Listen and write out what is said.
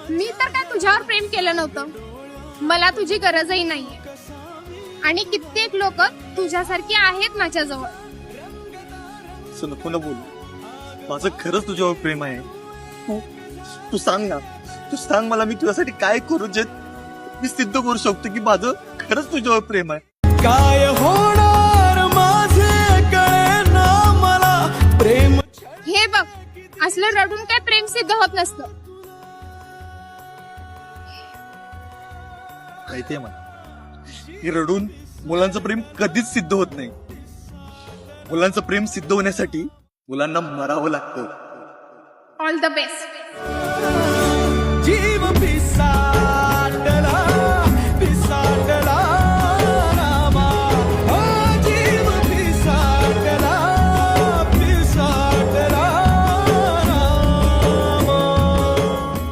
मी तर काय तुझ्यावर प्रेम केलं नव्हतं. मला तुझी गरजही नाहीये. आणि कित्येक लोक तुझ्यासारखी आहेत माझ्याजवळ. असं नको ना बोल. माझं खरंच तुझ्यावर प्रेम आहे. तू सांग ना, तू सांग मला, मी तुझ्यासाठी काय करू जे मी सिद्ध करू शकतो की माझं खरंच तुझ्यावर प्रेम आहे. काय होणार माझे कळेना मला प्रेम. हे बघ, असलं रडून काय प्रेम सिद्ध होत नसतं. माहितीये मला की रडून मुलांचं प्रेम कधीच सिद्ध होत नाही. मुलांचं प्रेम सिद्ध होण्यासाठी मुलांना मरावं लागतं. All the best.